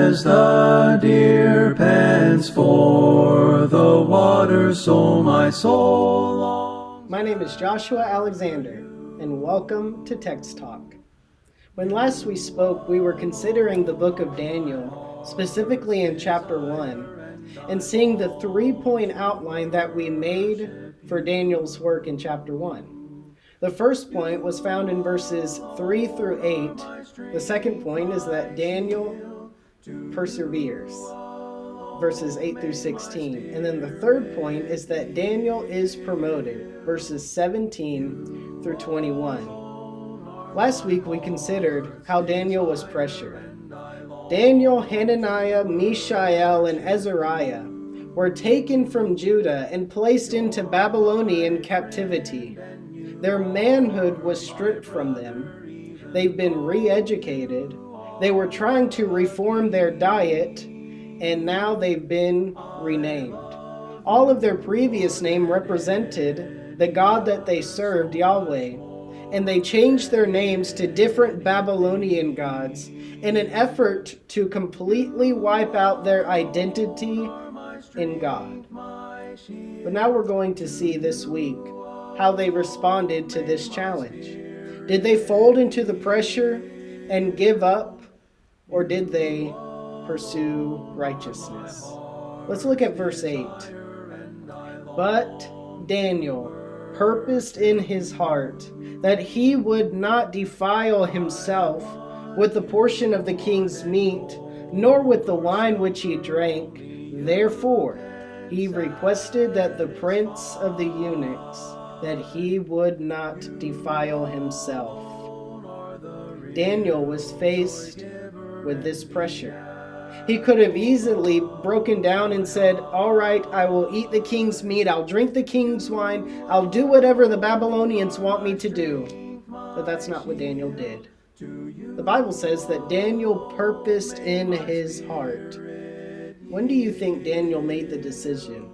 as the deer pants for the water, so my soul longs. My name is Joshua Alexander, and welcome to Text Talk. When last we spoke, we were considering the book of Daniel, specifically in chapter 1, and seeing the three-point outline that we made for Daniel's work in chapter 1. The first point was found in verses 3 through 8. The second point is that Daniel perseveres, verses 8 through 16. And then the third point is that Daniel is promoted, verses 17 through 21. Last week we considered how Daniel was pressured. Daniel, Hananiah, Mishael, and Azariah were taken from Judah and placed into Babylonian captivity. Their manhood was stripped from them. They've been re-educated. They were trying to reform their diet, and now they've been renamed. All of their previous name represented the God that they served, Yahweh, and they changed their names to different Babylonian gods in an effort to completely wipe out their identity in God. But now we're going to see this week how they responded to this challenge. Did they fold into the pressure and give up, or did they pursue righteousness? Let's look at verse 8. But Daniel purposed in his heart that he would not defile himself with the portion of the king's meat, nor with the wine which he drank. Therefore, he requested that the prince of the eunuchs, that he would not defile himself. Daniel was faced with this pressure. He could have easily broken down and said, all right, I will eat the king's meat, I'll drink the king's wine, I'll do whatever the Babylonians want me to do. But that's not what Daniel did. The Bible says that Daniel purposed in his heart. When do you think Daniel made the decision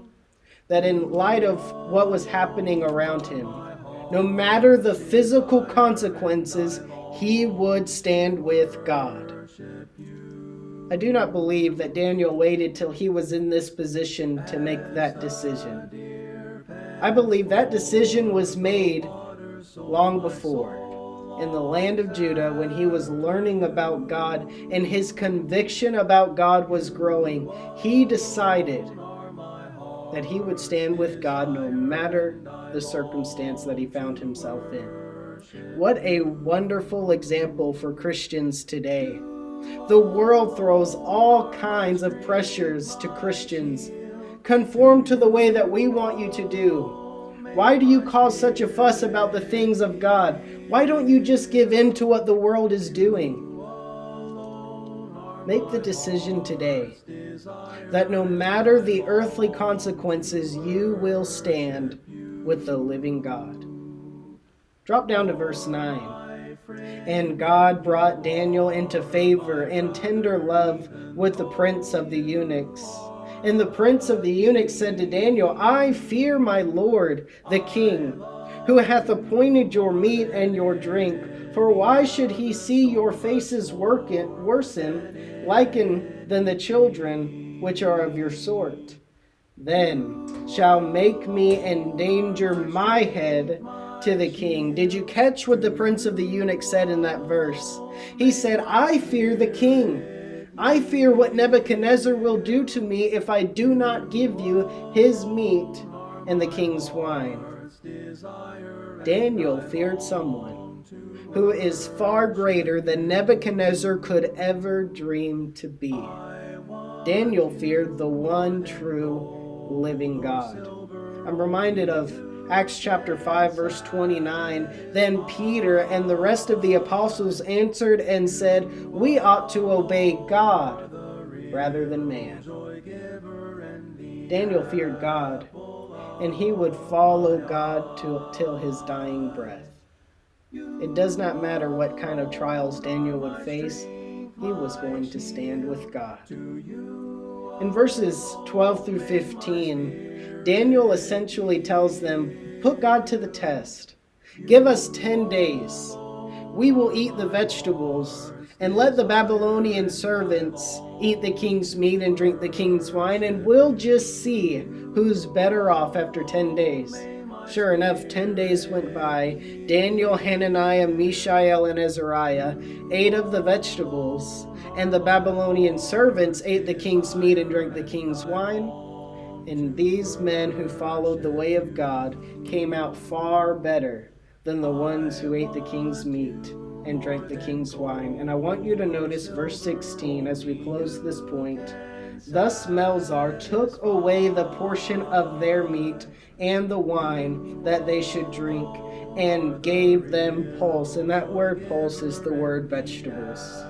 that in light of what was happening around him, no matter the physical consequences, he would stand with God? I do not believe that Daniel waited till he was in this position to make that decision. I believe that decision was made long before, in the land of Judah, when he was learning about God and his conviction about God was growing. He decided that he would stand with God no matter the circumstance that he found himself in. What a wonderful example for Christians today. The world throws all kinds of pressures to Christians. Conform to the way that we want you to do. Why do you cause such a fuss about the things of God? Why don't you just give in to what the world is doing? Make the decision today that no matter the earthly consequences, you will stand with the living God. Drop down to verse 9. And God brought Daniel into favor and tender love with the prince of the eunuchs. And the prince of the eunuchs said to Daniel, I fear my lord, the king, who hath appointed your meat and your drink. For why should he see your faces worsen, liken than the children which are of your sort? Then shall make me endanger my head to the king. Did you catch what the prince of the eunuchs said in that verse? He said, I fear the king. I fear what Nebuchadnezzar will do to me if I do not give you his meat and the king's wine. Daniel feared someone who is far greater than Nebuchadnezzar could ever dream to be. Daniel feared the one true living God. I'm reminded of Acts chapter 5, verse 29, Then Peter and the rest of the apostles answered and said, We ought to obey God rather than man. Daniel feared God, and he would follow God till his dying breath. It does not matter what kind of trials Daniel would face, he was going to stand with God. In verses 12 through 15, Daniel essentially tells them, put God to the test. Give us 10 days. We will eat the vegetables And let the Babylonian servants eat the king's meat and drink the king's wine, and we'll just see who's better off after 10 days. Sure enough, 10 days went by. Daniel, Hananiah, Mishael, and Azariah ate of the vegetables, and the Babylonian servants ate the king's meat and drank the king's wine. And these men who followed the way of God came out far better than the ones who ate the king's meat and drank the king's wine. And I want you to notice verse 16 as we close this point. Thus Melzar took away the portion of their meat and the wine that they should drink, and gave them pulse. And that word pulse is the word vegetables.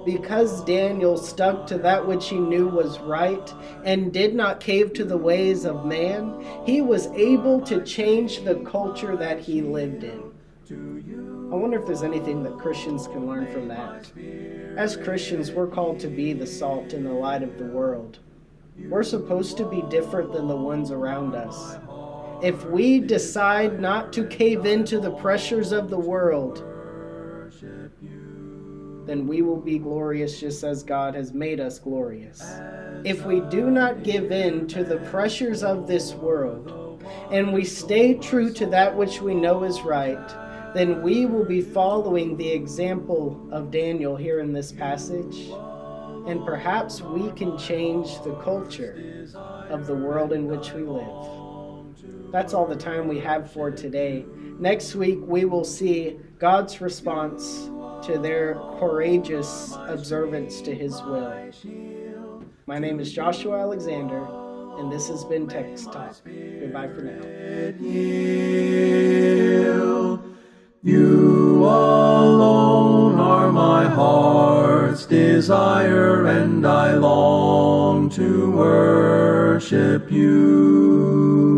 Because Daniel stuck to that which he knew was right and did not cave to the ways of man, he was able to change the culture that he lived in. I wonder if there's anything that Christians can learn from that. As Christians, we're called to be the salt and the light of the world. We're supposed to be different than the ones around us. If we decide not to cave into the pressures of the world, then we will be glorious just as God has made us glorious. If we do not give in to the pressures of this world, and we stay true to that which we know is right, then we will be following the example of Daniel here in this passage, and perhaps we can change the culture of the world in which we live. That's all the time we have for today. Next week, we will see God's response to their courageous observance to his will. My name is Joshua Alexander, and this has been Text Talk. Goodbye for now. You alone are my heart's desire, and I long to worship you.